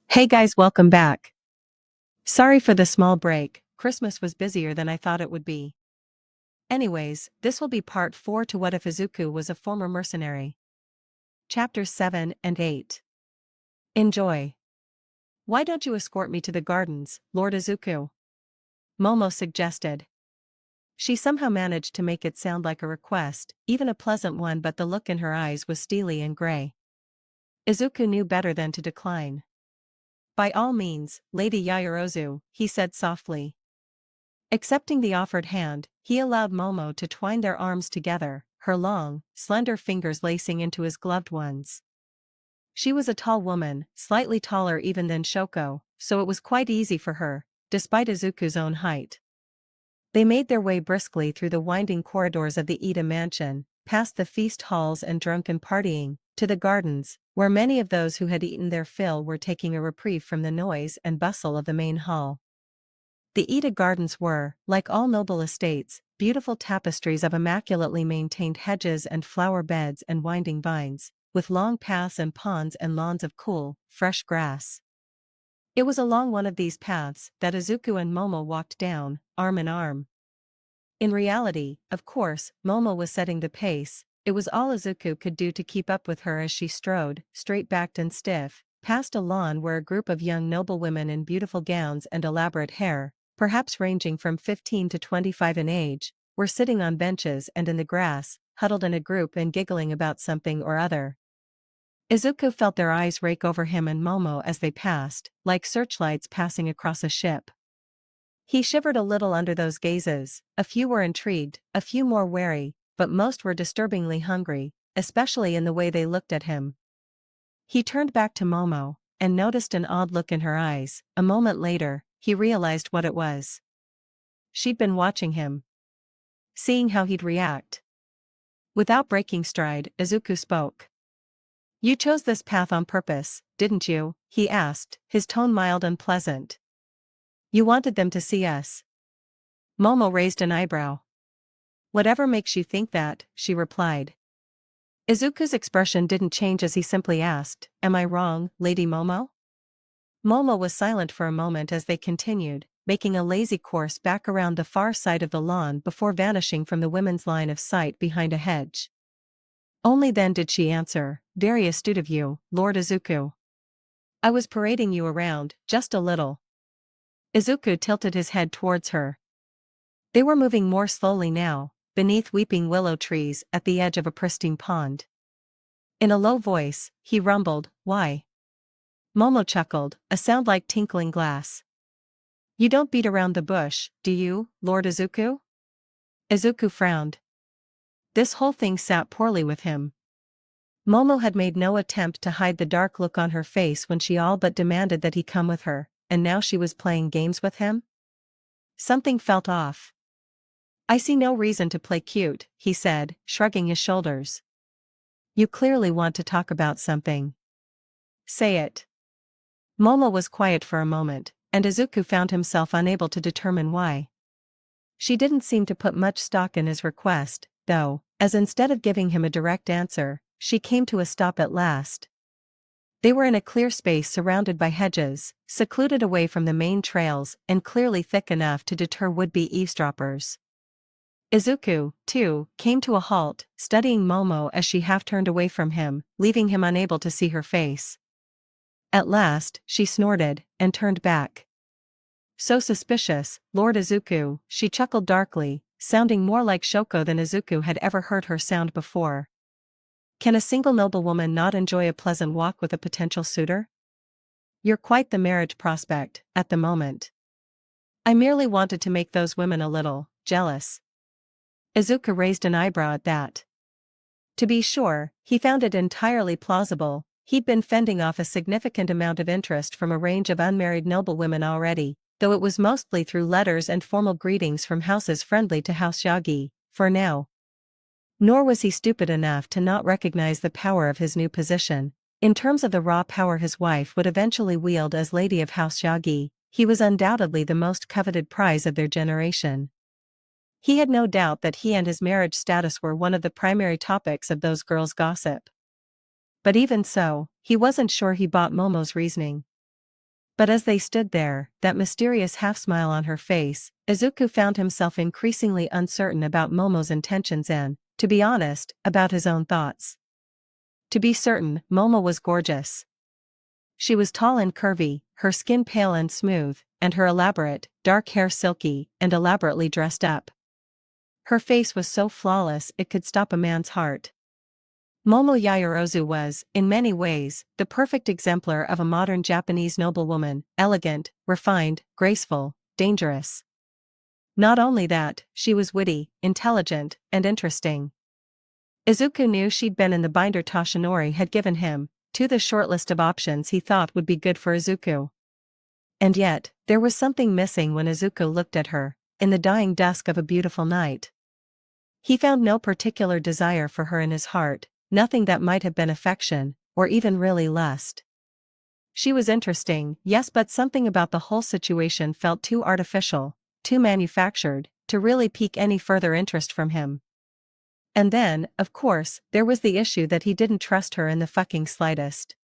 Hey guys, welcome back. Sorry for the small break, Christmas was busier than I thought it would be. Anyways, this will be part 4 to What If Izuku Was a Former Mercenary. Chapters 7 and 8. Enjoy. Why don't you escort me to the gardens, Lord Izuku? Momo suggested. She somehow managed to make it sound like a request, even a pleasant one, but the look in her eyes was steely and gray. Izuku knew better than to decline. By all means, Lady Yaoyorozu, he said softly. Accepting the offered hand, he allowed Momo to twine their arms together, her long, slender fingers lacing into his gloved ones. She was a tall woman, slightly taller even than Shoko, so it was quite easy for her, despite Izuku's own height. They made their way briskly through the winding corridors of the Ida mansion, past the feast halls and drunken partying, to the gardens, where many of those who had eaten their fill were taking a reprieve from the noise and bustle of the main hall. The Ida Gardens were, like all noble estates, beautiful tapestries of immaculately maintained hedges and flower beds and winding vines, with long paths and ponds and lawns of cool, fresh grass. It was along one of these paths that Izuku and Momo walked down, arm in arm. In reality, of course, Momo was setting the pace. It was all Izuku could do to keep up with her as she strode, straight-backed and stiff, past a lawn where a group of young noblewomen in beautiful gowns and elaborate hair, perhaps ranging from 15 to 25 in age, were sitting on benches and in the grass, huddled in a group and giggling about something or other. Izuku felt their eyes rake over him and Momo as they passed, like searchlights passing across a ship. He shivered a little under those gazes. A few were intrigued, a few more wary, but most were disturbingly hungry, especially in the way they looked at him. He turned back to Momo, and noticed an odd look in her eyes. A moment later, he realized what it was. She'd been watching him, seeing how he'd react. Without breaking stride, Izuku spoke. "You chose this path on purpose, didn't you?" he asked, his tone mild and pleasant. "You wanted them to see us." Momo raised an eyebrow. "Whatever makes you think that," she replied. Izuku's expression didn't change as he simply asked, "Am I wrong, Lady Momo?" Momo was silent for a moment as they continued, making a lazy course back around the far side of the lawn before vanishing from the women's line of sight behind a hedge. Only then did she answer, "Very astute of you, Lord Izuku. I was parading you around, just a little." Izuku tilted his head towards her. They were moving more slowly now, beneath weeping willow trees at the edge of a pristine pond. In a low voice, he rumbled, "Why?" Momo chuckled, a sound like tinkling glass. "You don't beat around the bush, do you, Lord Izuku?" Izuku frowned. This whole thing sat poorly with him. Momo had made no attempt to hide the dark look on her face when she all but demanded that he come with her, and now she was playing games with him? Something felt off. "I see no reason to play cute," he said, shrugging his shoulders. "You clearly want to talk about something. Say it." Momo was quiet for a moment, and Izuku found himself unable to determine why. She didn't seem to put much stock in his request, though, as instead of giving him a direct answer, she came to a stop at last. They were in a clear space surrounded by hedges, secluded away from the main trails and clearly thick enough to deter would-be eavesdroppers. Izuku, too, came to a halt, studying Momo as she half turned away from him, leaving him unable to see her face. At last, she snorted, and turned back. "So suspicious, Lord Izuku," she chuckled darkly, sounding more like Shoko than Izuku had ever heard her sound before. "Can a single noblewoman not enjoy a pleasant walk with a potential suitor? You're quite the marriage prospect, at the moment." "I merely wanted to make those women a little jealous." Izuku raised an eyebrow at that. To be sure, he found it entirely plausible. He'd been fending off a significant amount of interest from a range of unmarried noblewomen already, though it was mostly through letters and formal greetings from houses friendly to House Yagi, for now. Nor was he stupid enough to not recognize the power of his new position. In terms of the raw power his wife would eventually wield as Lady of House Yagi, he was undoubtedly the most coveted prize of their generation. He had no doubt that he and his marriage status were one of the primary topics of those girls' gossip. But even so, he wasn't sure he bought Momo's reasoning. But as they stood there, that mysterious half-smile on her face, Izuku found himself increasingly uncertain about Momo's intentions and, to be honest, about his own thoughts. To be certain, Momo was gorgeous. She was tall and curvy, her skin pale and smooth, and her elaborate, dark hair silky and elaborately dressed up. Her face was so flawless it could stop a man's heart. Momo Yaoyorozu was, in many ways, the perfect exemplar of a modern Japanese noblewoman, elegant, refined, graceful, dangerous. Not only that, she was witty, intelligent, and interesting. Izuku knew she'd been in the binder Toshinori had given him, to the short list of options he thought would be good for Izuku. And yet, there was something missing when Izuku looked at her, in the dying dusk of a beautiful night. He found no particular desire for her in his heart, nothing that might have been affection, or even really lust. She was interesting, yes, but something about the whole situation felt too artificial, too manufactured, to really pique any further interest from him. And then, of course, there was the issue that he didn't trust her in the fucking slightest.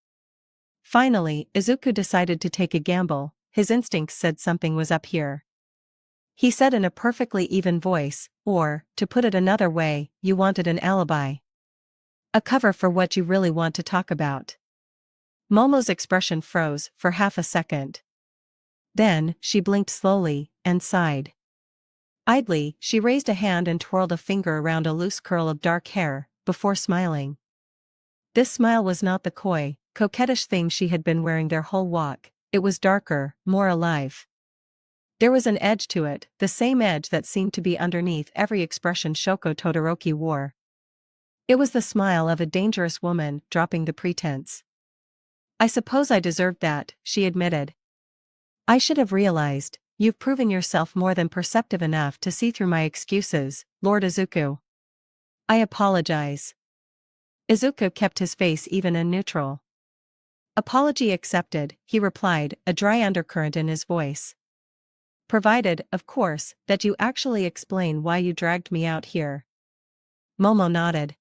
Finally, Izuku decided to take a gamble. His instincts said something was up here. He said in a perfectly even voice, or, to put it another way, you wanted an alibi. A cover for what you really want to talk about. Momo's expression froze for half a second. Then, she blinked slowly, and sighed. Idly, she raised a hand and twirled a finger around a loose curl of dark hair, before smiling. This smile was not the coy, coquettish thing she had been wearing their whole walk, it was darker, more alive. There was an edge to it, the same edge that seemed to be underneath every expression Shoko Todoroki wore. It was the smile of a dangerous woman, dropping the pretense. I suppose I deserved that, she admitted. I should have realized. You've proven yourself more than perceptive enough to see through my excuses, Lord Izuku. I apologize. Izuku kept his face even and neutral. Apology accepted, he replied, a dry undercurrent in his voice. Provided, of course, that you actually explain why you dragged me out here. Momo nodded.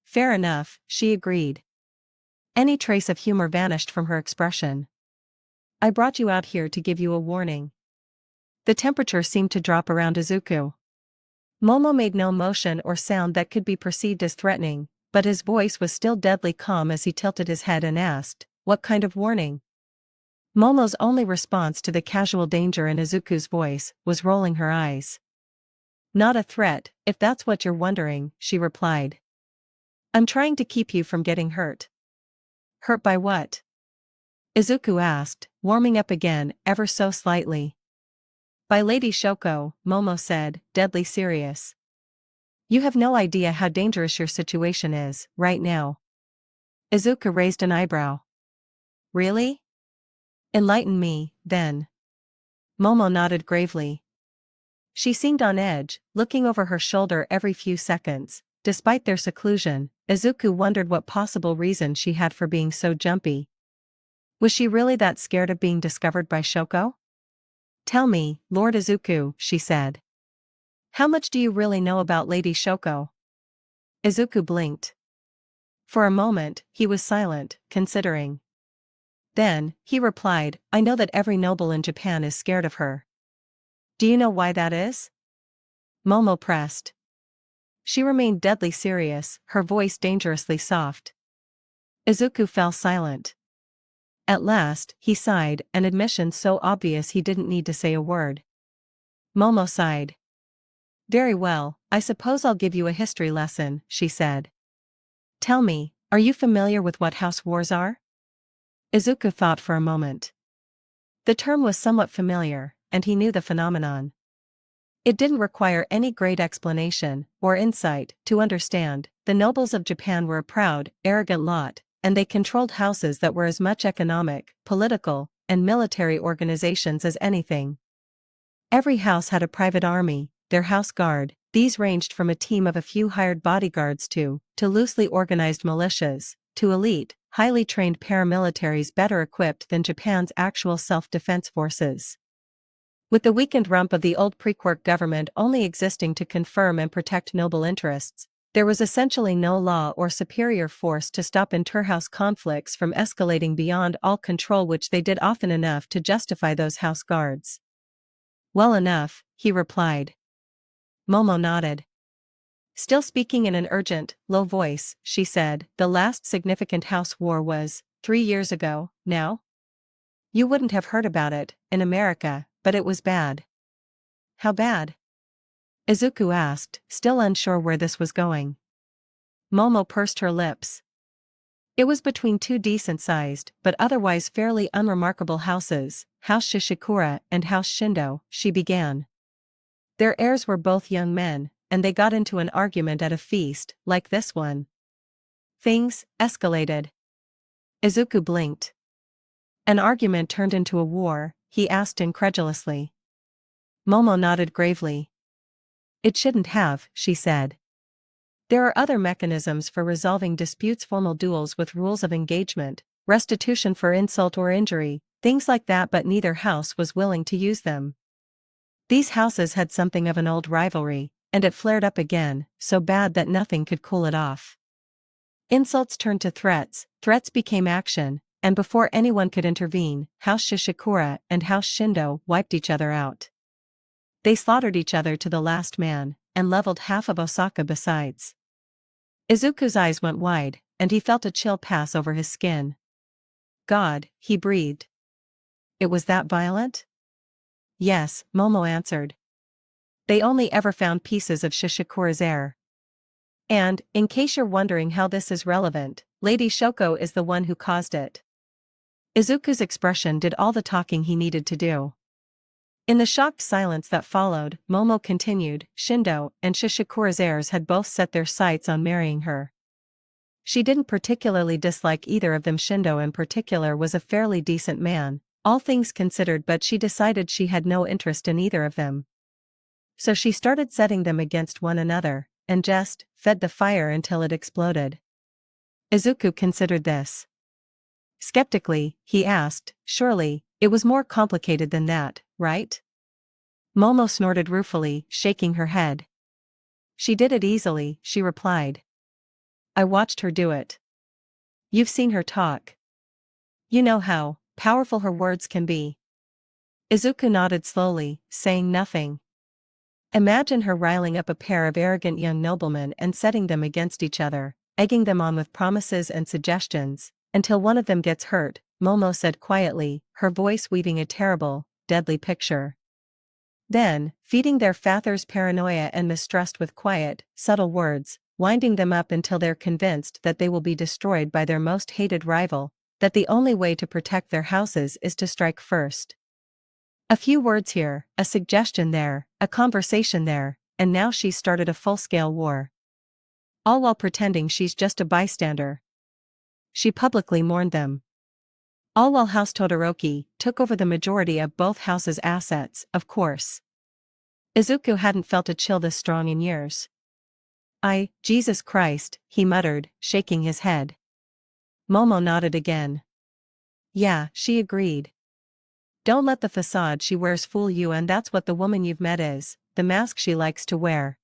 Fair enough, she agreed. Any trace of humor vanished from her expression. I brought you out here to give you a warning. The temperature seemed to drop around Izuku. Momo made no motion or sound that could be perceived as threatening, but his voice was still deadly calm as he tilted his head and asked, what kind of warning? Momo's only response to the casual danger in Izuku's voice was rolling her eyes. Not a threat, if that's what you're wondering, she replied. I'm trying to keep you from getting hurt. Hurt by what? Izuku asked, warming up again, ever so slightly. By Lady Shoko, Momo said, deadly serious. You have no idea how dangerous your situation is, right now. Izuku raised an eyebrow. Really? Enlighten me, then. Momo nodded gravely. She seemed on edge, looking over her shoulder every few seconds. Despite their seclusion, Izuku wondered what possible reason she had for being so jumpy. Was she really that scared of being discovered by Shoko? Tell me, Lord Izuku, she said. How much do you really know about Lady Shoko? Izuku blinked. For a moment, he was silent, considering. Then, he replied, I know that every noble in Japan is scared of her. Do you know why that is? Momo pressed. She remained deadly serious, her voice dangerously soft. Izuku fell silent. At last, he sighed, an admission so obvious he didn't need to say a word. Momo sighed. Very well, I suppose I'll give you a history lesson, she said. Tell me, are you familiar with what house wars are? Izuku thought for a moment. The term was somewhat familiar, and he knew the phenomenon. It didn't require any great explanation, or insight, to understand. The nobles of Japan were a proud, arrogant lot, and they controlled houses that were as much economic, political, and military organizations as anything. Every house had a private army, their house guard. These ranged from a team of a few hired bodyguards to loosely organized militias, to elite, highly trained paramilitaries better equipped than Japan's actual self-defense forces. With the weakened rump of the old pre-quirk government only existing to confirm and protect noble interests, There was essentially no law or superior force to stop interhouse conflicts from escalating beyond all control, which they did often enough to justify those house guards. Well enough, he replied. Momo nodded. Still speaking in an urgent, low voice, she said, the last significant house war was 3 years ago, now? You wouldn't have heard about it, in America, but it was bad. How bad? Izuku asked, still unsure where this was going. Momo pursed her lips. It was between two decent-sized, but otherwise fairly unremarkable houses, House Shishikura and House Shindo, she began. Their heirs were both young men, and they got into an argument at a feast, like this one. Things escalated. Izuku blinked. An argument turned into a war, he asked incredulously. Momo nodded gravely. It shouldn't have, she said. There are other mechanisms for resolving disputes, formal duels with rules of engagement, restitution for insult or injury, things like that, but neither house was willing to use them. These houses had something of an old rivalry, and it flared up again, so bad that nothing could cool it off. Insults turned to threats, threats became action, and before anyone could intervene, House Shishikura and House Shindo wiped each other out. They slaughtered each other to the last man, and leveled half of Osaka besides. Izuku's eyes went wide, and he felt a chill pass over his skin. God, he breathed. It was that violent? Yes, Momo answered. They only ever found pieces of Shishikura's heir. And, in case you're wondering how this is relevant, Lady Shoko is the one who caused it. Izuku's expression did all the talking he needed to do. In the shocked silence that followed, Momo continued, Shindo and Shishikura's heirs had both set their sights on marrying her. She didn't particularly dislike either of them. Shindo in particular was a fairly decent man, all things considered, but she decided she had no interest in either of them. So she started setting them against one another, and just fed the fire until it exploded. Izuku considered this. Skeptically, he asked, surely, it was more complicated than that, right? Momo snorted ruefully, shaking her head. She did it easily, she replied. I watched her do it. You've seen her talk. You know how powerful her words can be. Izuku nodded slowly, saying nothing. Imagine her riling up a pair of arrogant young noblemen and setting them against each other, egging them on with promises and suggestions, until one of them gets hurt, Momo said quietly, her voice weaving a terrible, deadly picture. Then, feeding their father's paranoia and mistrust with quiet, subtle words, winding them up until they're convinced that they will be destroyed by their most hated rival, that the only way to protect their houses is to strike first. A few words here, a suggestion there, a conversation there, and now she's started a full-scale war. All while pretending she's just a bystander. She publicly mourned them. All while House Todoroki took over the majority of both houses' assets, of course. Izuku hadn't felt a chill this strong in years. Jesus Christ, he muttered, shaking his head. Momo nodded again. Yeah, she agreed. Don't let the facade she wears fool you, and that's what the woman you've met is, the mask she likes to wear.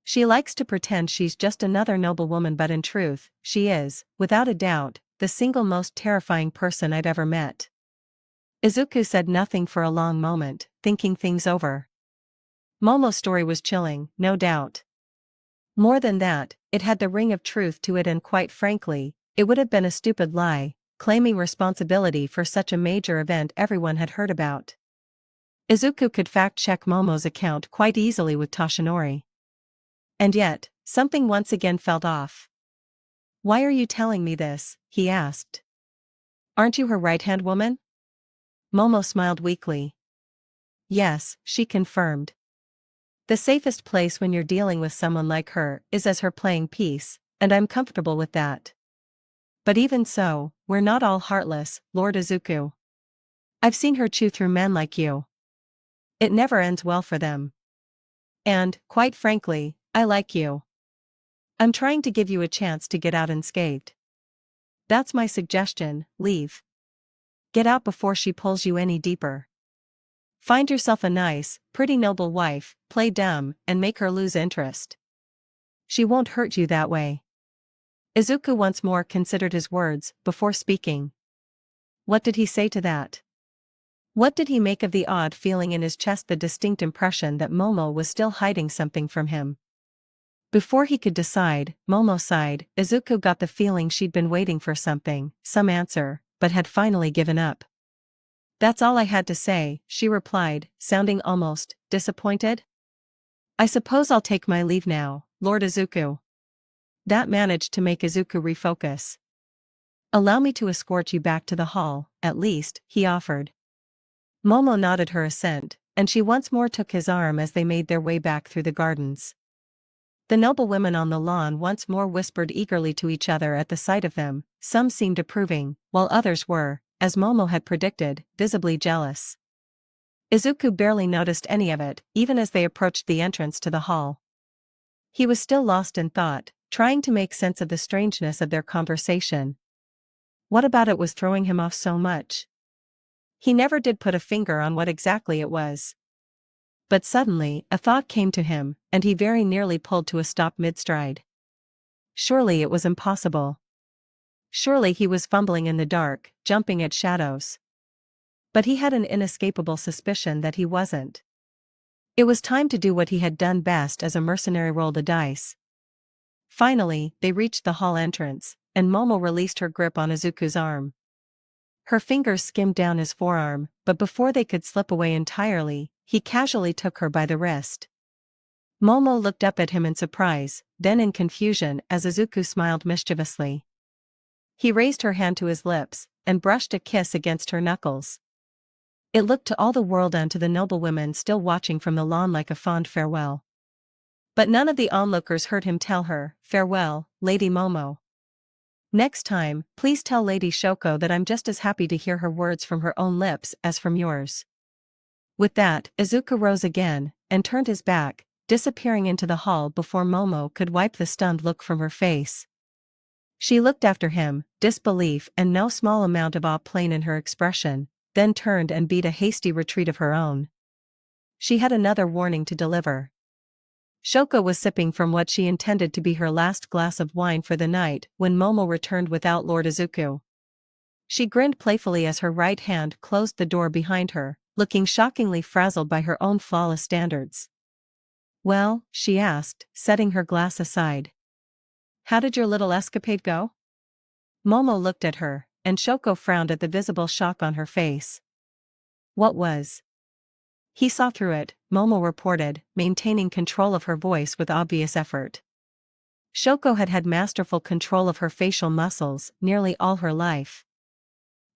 She likes to pretend she's just another noble woman, but in truth, she is, without a doubt, the single most terrifying person I've ever met. Izuku said nothing for a long moment, thinking things over. Momo's story was chilling, no doubt. More than that, it had the ring of truth to it, and quite frankly, it would have been a stupid lie, claiming responsibility for such a major event everyone had heard about. Izuku could fact-check Momo's account quite easily with Toshinori. And yet, something once again felt off. Why are you telling me this? He asked. Aren't you her right-hand woman? Momo smiled weakly. Yes, she confirmed. The safest place when you're dealing with someone like her is as her playing piece, and I'm comfortable with that. But even so, we're not all heartless, Lord Izuku. I've seen her chew through men like you. It never ends well for them. And, quite frankly, I like you. I'm trying to give you a chance to get out unscathed. That's my suggestion, leave. Get out before she pulls you any deeper. Find yourself a nice, pretty noble wife, play dumb, and make her lose interest. She won't hurt you that way. Izuku once more considered his words, before speaking. What did he say to that? What did he make of the odd feeling in his chest, the distinct impression that Momo was still hiding something from him? Before he could decide, Momo sighed. Izuku got the feeling she'd been waiting for something, some answer, but had finally given up. That's all I had to say, she replied, sounding almost disappointed. I suppose I'll take my leave now, Lord Izuku. That managed to make Izuku refocus. Allow me to escort you back to the hall, at least, he offered. Momo nodded her assent, and she once more took his arm as they made their way back through the gardens. The noble women on the lawn once more whispered eagerly to each other at the sight of them. Some seemed approving, while others were, as Momo had predicted, visibly jealous. Izuku barely noticed any of it, even as they approached the entrance to the hall. He was still lost in thought, trying to make sense of the strangeness of their conversation. What about it was throwing him off so much? He never did put a finger on what exactly it was. But suddenly, a thought came to him, and he very nearly pulled to a stop mid-stride. Surely it was impossible. Surely he was fumbling in the dark, jumping at shadows. But he had an inescapable suspicion that he wasn't. It was time to do what he had done best as a mercenary: roll the dice. Finally, they reached the hall entrance, and Momo released her grip on Izuku's arm. Her fingers skimmed down his forearm, but before they could slip away entirely, he casually took her by the wrist. Momo looked up at him in surprise, then in confusion as Izuku smiled mischievously. He raised her hand to his lips, and brushed a kiss against her knuckles. It looked to all the world and to the noblewomen still watching from the lawn like a fond farewell. But none of the onlookers heard him tell her, "Farewell, Lady Momo. Next time, please tell Lady Shoko that I'm just as happy to hear her words from her own lips as from yours." With that, Izuku rose again, and turned his back, disappearing into the hall before Momo could wipe the stunned look from her face. She looked after him, disbelief and no small amount of awe plain in her expression, then turned and beat a hasty retreat of her own. She had another warning to deliver. Shoko was sipping from what she intended to be her last glass of wine for the night when Momo returned without Lord Izuku. She grinned playfully as her right hand closed the door behind her, looking shockingly frazzled by her own flawless standards. "Well," she asked, setting her glass aside. "How did your little escapade go?" Momo looked at her, and Shoko frowned at the visible shock on her face. "What was?" He saw through it, Momo reported, maintaining control of her voice with obvious effort. Shoko had had masterful control of her facial muscles nearly all her life.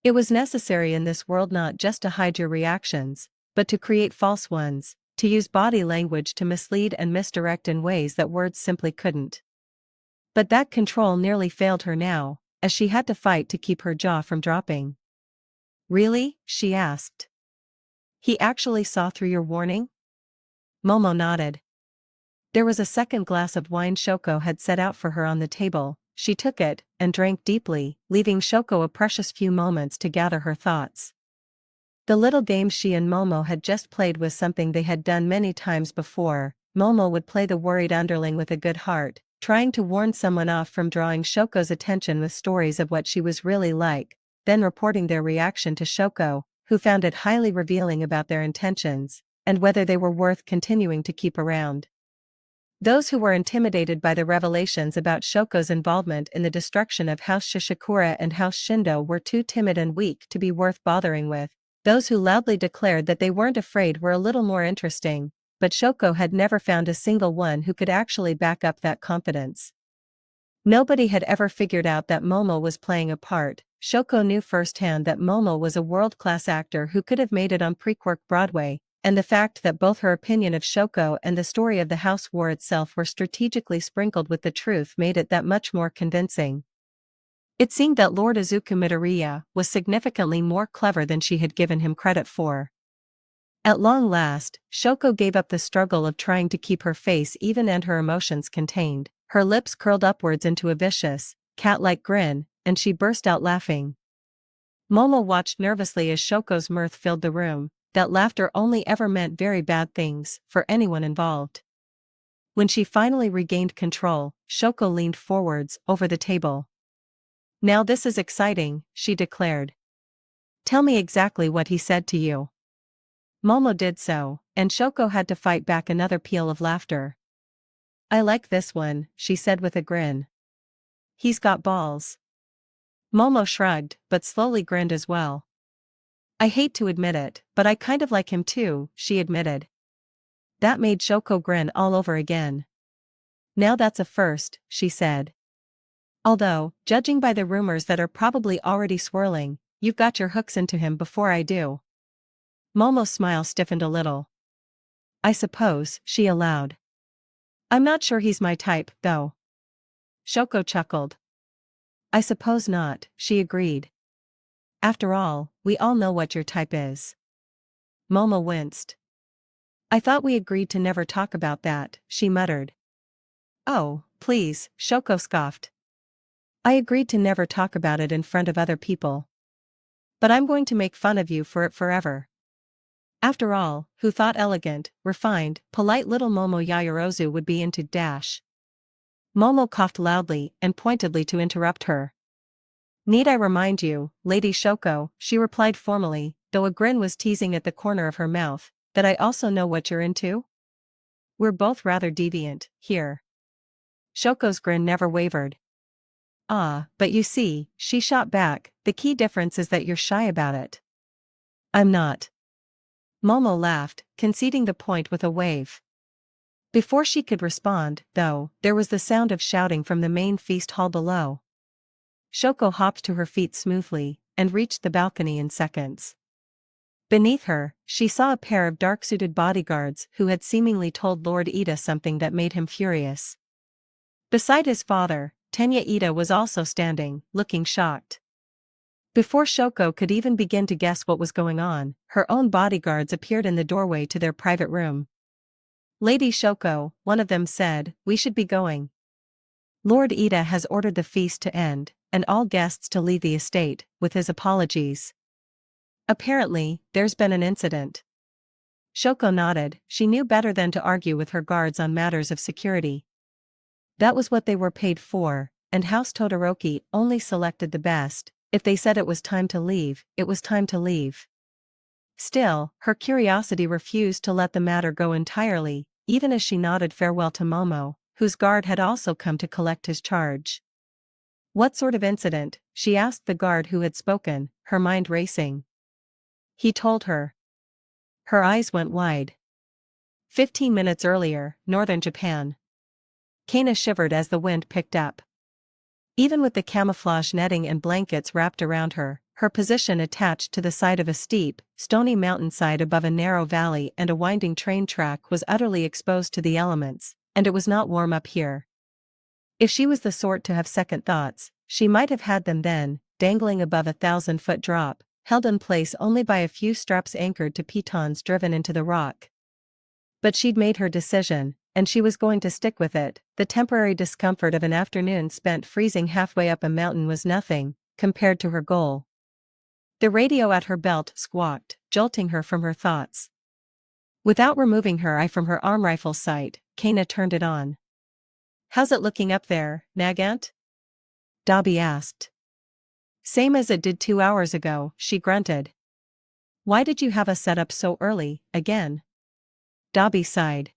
It was necessary in this world not just to hide your reactions, but to create false ones, to use body language to mislead and misdirect in ways that words simply couldn't. But that control nearly failed her now, as she had to fight to keep her jaw from dropping. "Really?" she asked. "He actually saw through your warning?" Momo nodded. There was a second glass of wine Shoko had set out for her on the table. She took it, and drank deeply, leaving Shoko a precious few moments to gather her thoughts. The little game she and Momo had just played was something they had done many times before. Momo would play the worried underling with a good heart, trying to warn someone off from drawing Shoko's attention with stories of what she was really like, then reporting their reaction to Shoko, who found it highly revealing about their intentions, and whether they were worth continuing to keep around. Those who were intimidated by the revelations about Shoko's involvement in the destruction of House Shishikura and House Shindo were too timid and weak to be worth bothering with. Those who loudly declared that they weren't afraid were a little more interesting, but Shoko had never found a single one who could actually back up that confidence. Nobody had ever figured out that Momo was playing a part. Shoko knew firsthand that Momo was a world-class actor who could have made it on pre-quirk Broadway, and the fact that both her opinion of Shoko and the story of the house war itself were strategically sprinkled with the truth made it that much more convincing. It seemed that Lord Izuku Midoriya was significantly more clever than she had given him credit for. At long last, Shoko gave up the struggle of trying to keep her face even and her emotions contained. Her lips curled upwards into a vicious, cat-like grin, and she burst out laughing. Momo watched nervously as Shoko's mirth filled the room. That laughter only ever meant very bad things, for anyone involved. When she finally regained control, Shoko leaned forwards, over the table. "Now this is exciting," she declared. "Tell me exactly what he said to you." Momo did so, and Shoko had to fight back another peal of laughter. "I like this one," she said with a grin. "He's got balls." Momo shrugged, but slowly grinned as well. "I hate to admit it, but I kind of like him too," she admitted. That made Shoko grin all over again. "Now that's a first," she said. "Although, judging by the rumors that are probably already swirling, you've got your hooks into him before I do." Momo's smile stiffened a little. "I suppose," she allowed. "I'm not sure he's my type, though." Shoko chuckled. "I suppose not," she agreed. "After all, we all know what your type is." Momo winced. "I thought we agreed to never talk about that," she muttered. "Oh, please," Shoko scoffed. "I agreed to never talk about it in front of other people. But I'm going to make fun of you for it forever." After all, who thought elegant, refined, polite little Momo Yaoyorozu would be into dash? Momo coughed loudly and pointedly to interrupt her. "Need I remind you, Lady Shoko," she replied formally, though a grin was teasing at the corner of her mouth, "that I also know what you're into? We're both rather deviant, here." Shoko's grin never wavered. "Ah, but you see," she shot back, "the key difference is that you're shy about it." "I'm not." Momo laughed, conceding the point with a wave. Before she could respond, though, there was the sound of shouting from the main feast hall below. Shoko hopped to her feet smoothly, and reached the balcony in seconds. Beneath her, she saw a pair of dark-suited bodyguards who had seemingly told Lord Ida something that made him furious. Beside his father, Tenya Ida was also standing, looking shocked. Before Shoko could even begin to guess what was going on, her own bodyguards appeared in the doorway to their private room. "Lady Shoko," one of them said, "we should be going. Lord Ida has ordered the feast to end, and all guests to leave the estate, with his apologies. Apparently, there's been an incident." Shoko nodded. She knew better than to argue with her guards on matters of security. That was what they were paid for, and House Todoroki only selected the best. If they said it was time to leave, it was time to leave. Still, her curiosity refused to let the matter go entirely, even as she nodded farewell to Momo, whose guard had also come to collect his charge. "What sort of incident?" she asked the guard who had spoken, her mind racing. He told her. Her eyes went wide. 15 minutes earlier, northern Japan. Kana shivered as the wind picked up. Even with the camouflage netting and blankets wrapped around her, her position attached to the side of a steep, stony mountainside above a narrow valley and a winding train track was utterly exposed to the elements, and it was not warm up here. If she was the sort to have second thoughts, she might have had them then, dangling above a 1,000-foot drop, held in place only by a few straps anchored to pitons driven into the rock. But she'd made her decision, and she was going to stick with it. The temporary discomfort of an afternoon spent freezing halfway up a mountain was nothing, compared to her goal. The radio at her belt squawked, jolting her from her thoughts. Without removing her eye from her arm rifle sight, Kana turned it on. "How's it looking up there, Nagant?" Dobby asked. "Same as it did 2 hours ago," she grunted. "Why did you have us set up so early, again?" Dobby sighed.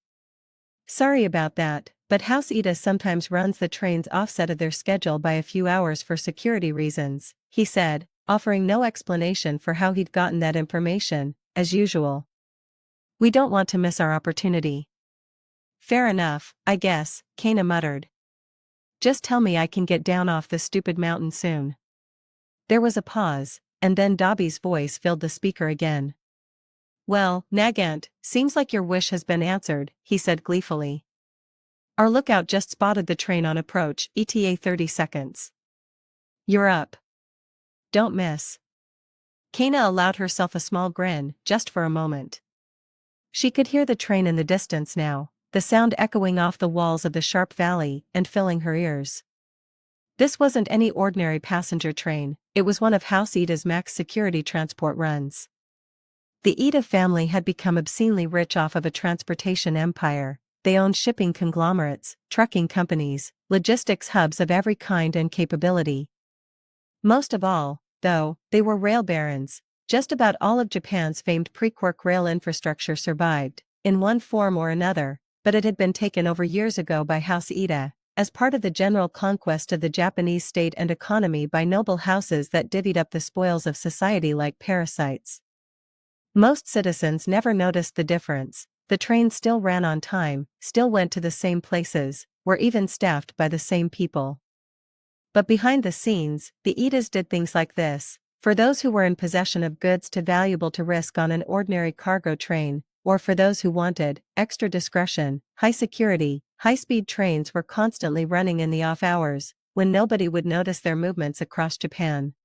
"Sorry about that, but House Ida sometimes runs the trains offset of their schedule by a few hours for security reasons," he said, offering no explanation for how he'd gotten that information, as usual. "We don't want to miss our opportunity." "Fair enough, I guess," Kana muttered. "Just tell me I can get down off this stupid mountain soon." There was a pause, and then Dobby's voice filled the speaker again. "Well, Nagant, seems like your wish has been answered," he said gleefully. "Our lookout just spotted the train on approach, ETA 30 seconds. You're up. Don't miss." Kana allowed herself a small grin, just for a moment. She could hear the train in the distance now, the sound echoing off the walls of the sharp valley and filling her ears. This wasn't any ordinary passenger train, it was one of House Ida's max security transport runs. The Ida family had become obscenely rich off of a transportation empire, they owned shipping conglomerates, trucking companies, logistics hubs of every kind and capability. Most of all, though, they were rail barons. Just about all of Japan's famed pre-quirk rail infrastructure survived, in one form or another, but it had been taken over years ago by House Ida, as part of the general conquest of the Japanese state and economy by noble houses that divvied up the spoils of society like parasites. Most citizens never noticed the difference. The trains still ran on time, still went to the same places, were even staffed by the same people. But behind the scenes, the Idas did things like this. For those who were in possession of goods too valuable to risk on an ordinary cargo train, or for those who wanted extra discretion, high security, high-speed trains were constantly running in the off hours, when nobody would notice their movements across Japan.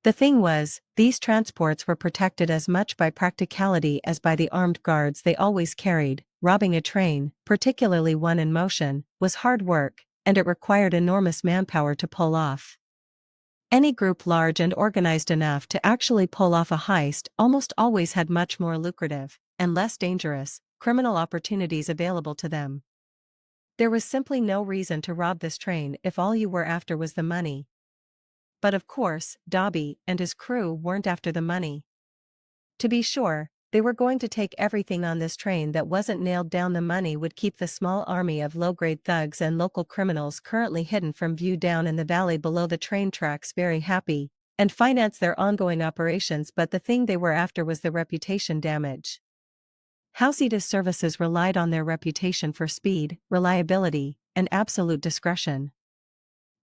The thing was, these transports were protected as much by practicality as by the armed guards they always carried. Robbing a train, particularly one in motion, was hard work, and it required enormous manpower to pull off. Any group large and organized enough to actually pull off a heist almost always had much more lucrative, and less dangerous, criminal opportunities available to them. There was simply no reason to rob this train if all you were after was the money. But of course, Dobby and his crew weren't after the money. To be sure, they were going to take everything on this train that wasn't nailed down. The money would keep the small army of low-grade thugs and local criminals currently hidden from view down in the valley below the train tracks very happy, and finance their ongoing operations. But the thing they were after was the reputation damage. House Ida's services relied on their reputation for speed, reliability, and absolute discretion.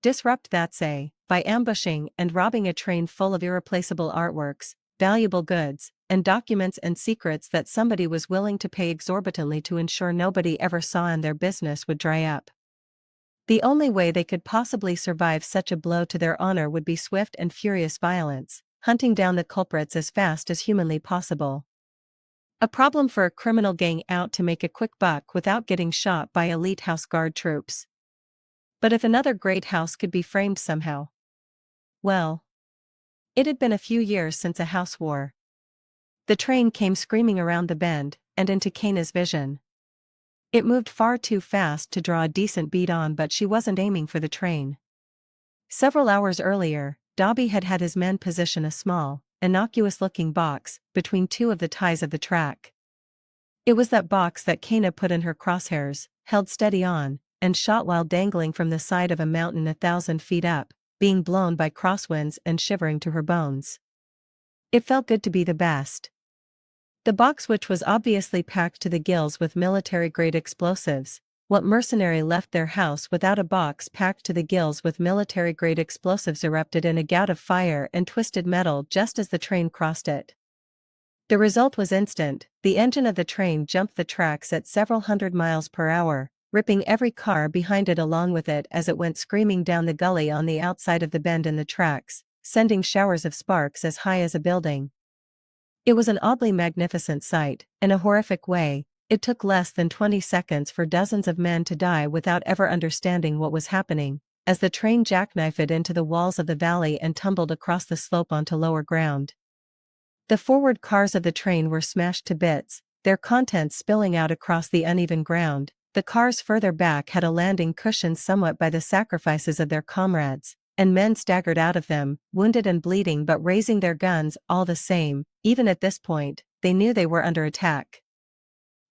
Disrupt that, say, by ambushing and robbing a train full of irreplaceable artworks, valuable goods, and documents and secrets that somebody was willing to pay exorbitantly to ensure nobody ever saw, and their business would dry up. The only way they could possibly survive such a blow to their honor would be swift and furious violence, hunting down the culprits as fast as humanly possible. A problem for a criminal gang out to make a quick buck without getting shot by elite house guard troops. But if another great house could be framed somehow. Well, it had been a few years since a house war. The train came screaming around the bend, and into Kana's vision. It moved far too fast to draw a decent bead on, but she wasn't aiming for the train. Several hours earlier, Dobby had had his men position a small, innocuous-looking box between two of the ties of the track. It was that box that Kana put in her crosshairs, held steady on, and shot while dangling from the side of a mountain 1,000 feet up, being blown by crosswinds and shivering to her bones. It felt good to be the best. The box, which was obviously packed to the gills with military-grade explosives. What mercenary left their house without a box packed to the gills with military-grade explosives? Erupted in a gout of fire and twisted metal just as the train crossed it. The result was instant. The engine of the train jumped the tracks at several hundred miles per hour, ripping every car behind it along with it as it went screaming down the gully on the outside of the bend in the tracks, sending showers of sparks as high as a building. It was an oddly magnificent sight. In a horrific way, it took less than 20 seconds for dozens of men to die without ever understanding what was happening, as the train jackknifed into the walls of the valley and tumbled across the slope onto lower ground. The forward cars of the train were smashed to bits, their contents spilling out across the uneven ground. The cars further back had a landing cushioned somewhat by the sacrifices of their comrades, and men staggered out of them, wounded and bleeding but raising their guns all the same. Even at this point, they knew they were under attack.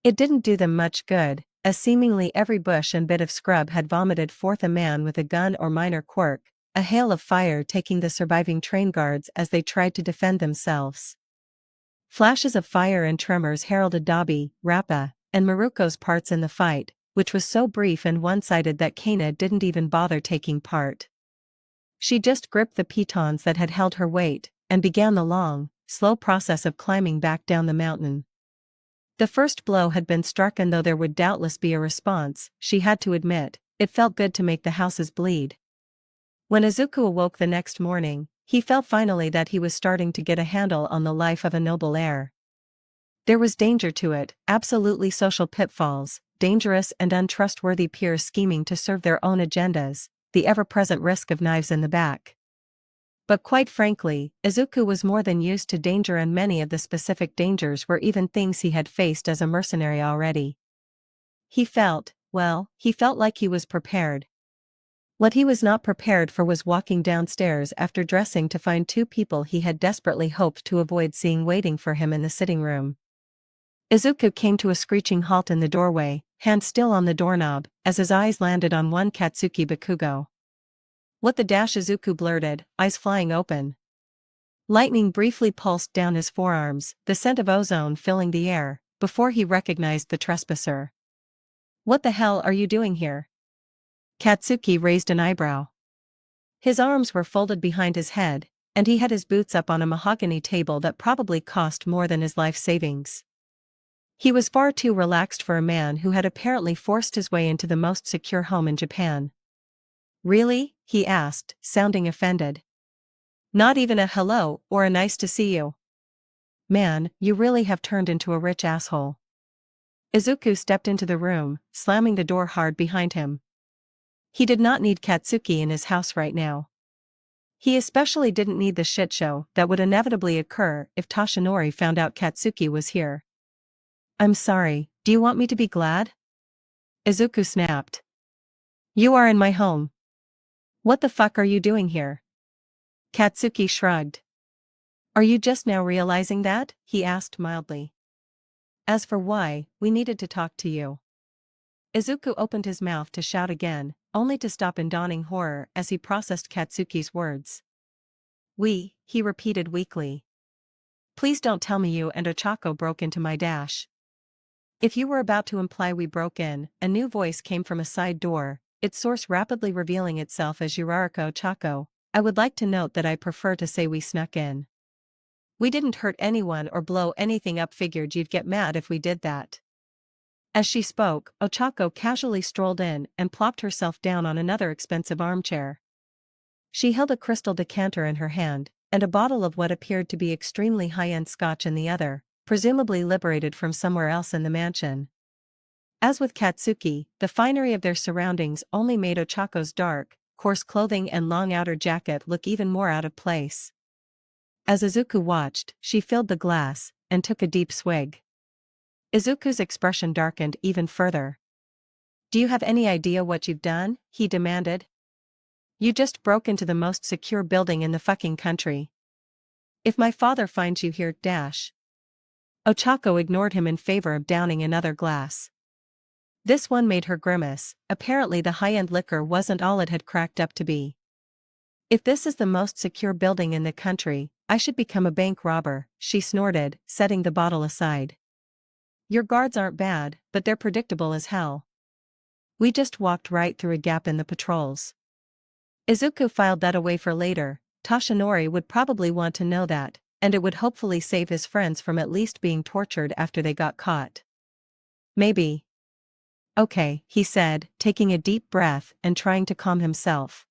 It didn't do them much good, as seemingly every bush and bit of scrub had vomited forth a man with a gun or minor quirk, a hail of fire taking the surviving train guards as they tried to defend themselves. Flashes of fire and tremors heralded Dobby, Rappa, and Maruko's parts in the fight, which was so brief and one-sided that Kana didn't even bother taking part. She just gripped the pitons that had held her weight, and began the long, slow process of climbing back down the mountain. The first blow had been struck, and though there would doubtless be a response, she had to admit, it felt good to make the houses bleed. When Izuku awoke the next morning, he felt finally that he was starting to get a handle on the life of a noble heir. There was danger to it, absolutely social pitfalls, dangerous and untrustworthy peers scheming to serve their own agendas, the ever-present risk of knives in the back. But quite frankly, Izuku was more than used to danger, and many of the specific dangers were even things he had faced as a mercenary already. He felt like he was prepared. What he was not prepared for was walking downstairs after dressing to find two people he had desperately hoped to avoid seeing waiting for him in the sitting room. Izuku came to a screeching halt in the doorway, hand still on the doorknob, as his eyes landed on one Katsuki Bakugo. What the dash? Izuku blurted, eyes flying open. Lightning briefly pulsed down his forearms, the scent of ozone filling the air, before he recognized the trespasser. What the hell are you doing here? Katsuki raised an eyebrow. His arms were folded behind his head, and he had his boots up on a mahogany table that probably cost more than his life savings. He was far too relaxed for a man who had apparently forced his way into the most secure home in Japan. Really? He asked, sounding offended. Not even a hello or a nice to see you. Man, you really have turned into a rich asshole. Izuku stepped into the room, slamming the door hard behind him. He did not need Katsuki in his house right now. He especially didn't need the shit show that would inevitably occur if Toshinori found out Katsuki was here. I'm sorry, do you want me to be glad? Izuku snapped. You are in my home. What the fuck are you doing here? Katsuki shrugged. Are you just now realizing that? He asked mildly. As for why, we needed to talk to you. Izuku opened his mouth to shout again, only to stop in dawning horror as he processed Katsuki's words. He repeated weakly. Please don't tell me you and Ochako broke into my dash. If you were about to imply we broke in, a new voice came from a side door, its source rapidly revealing itself as Yuraraka Ochako. I would like to note that I prefer to say we snuck in. We didn't hurt anyone or blow anything up. Figured you'd get mad if we did that. As she spoke, Ochako casually strolled in and plopped herself down on another expensive armchair. She held a crystal decanter in her hand, and a bottle of what appeared to be extremely high-end scotch in the other, presumably liberated from somewhere else in the mansion. As with Katsuki, the finery of their surroundings only made Ochako's dark, coarse clothing and long outer jacket look even more out of place. As Izuku watched, she filled the glass, and took a deep swig. Izuku's expression darkened even further. Do you have any idea what you've done? He demanded. You just broke into the most secure building in the fucking country. If my father finds you here, dash. Ochako ignored him in favor of downing another glass. This one made her grimace. Apparently the high-end liquor wasn't all it had cracked up to be. If this is the most secure building in the country, I should become a bank robber, she snorted, setting the bottle aside. Your guards aren't bad, but they're predictable as hell. We just walked right through a gap in the patrols. Izuku filed that away for later. Toshinori would probably want to know that, and it would hopefully save his friends from at least being tortured after they got caught. Maybe. Okay, he said, taking a deep breath and trying to calm himself.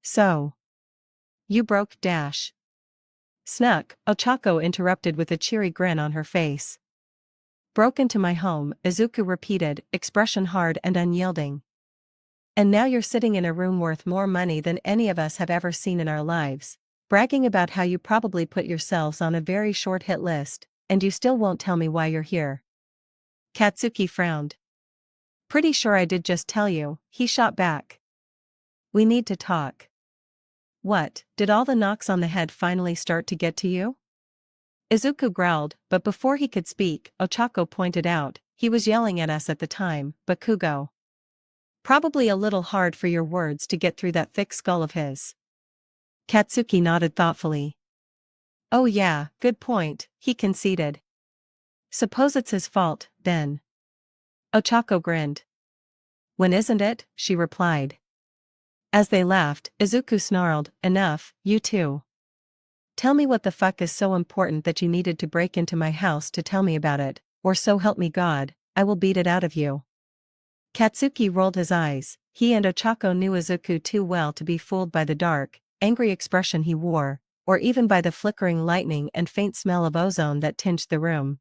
So. You broke dash. Snuck, Ochako interrupted with a cheery grin on her face. Broke into my home, Izuku repeated, expression hard and unyielding. And now you're sitting in a room worth more money than any of us have ever seen in our lives, bragging about how you probably put yourselves on a very short hit list, and you still won't tell me why you're here. Katsuki frowned. Pretty sure I did just tell you, he shot back. We need to talk. What, did all the knocks on the head finally start to get to you? Izuku growled, but before he could speak, Ochako pointed out, he was yelling at us at the time, Bakugo. Probably a little hard for your words to get through that thick skull of his. Katsuki nodded thoughtfully. Oh yeah, good point, he conceded. Suppose it's his fault, then. Ochako grinned. When isn't it? She replied. As they laughed, Izuku snarled, enough, you two. Tell me what the fuck is so important that you needed to break into my house to tell me about it, or so help me God, I will beat it out of you. Katsuki rolled his eyes. He and Ochako knew Izuku too well to be fooled by the dark, angry expression he wore, or even by the flickering lightning and faint smell of ozone that tinged the room.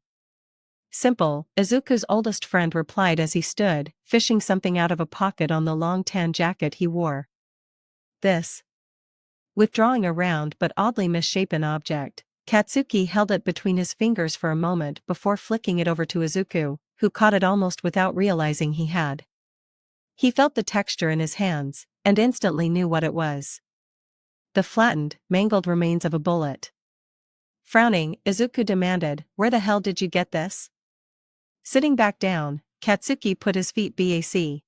Simple, Izuku's oldest friend replied as he stood, fishing something out of a pocket on the long tan jacket he wore. This. Withdrawing a round but oddly misshapen object, Katsuki held it between his fingers for a moment before flicking it over to Izuku. who caught it almost without realizing he had. He felt the texture in his hands, and instantly knew what it was. The flattened, mangled remains of a bullet. Frowning, Izuku demanded, "Where the hell did you get this?" Sitting back down, Katsuki put his feet back.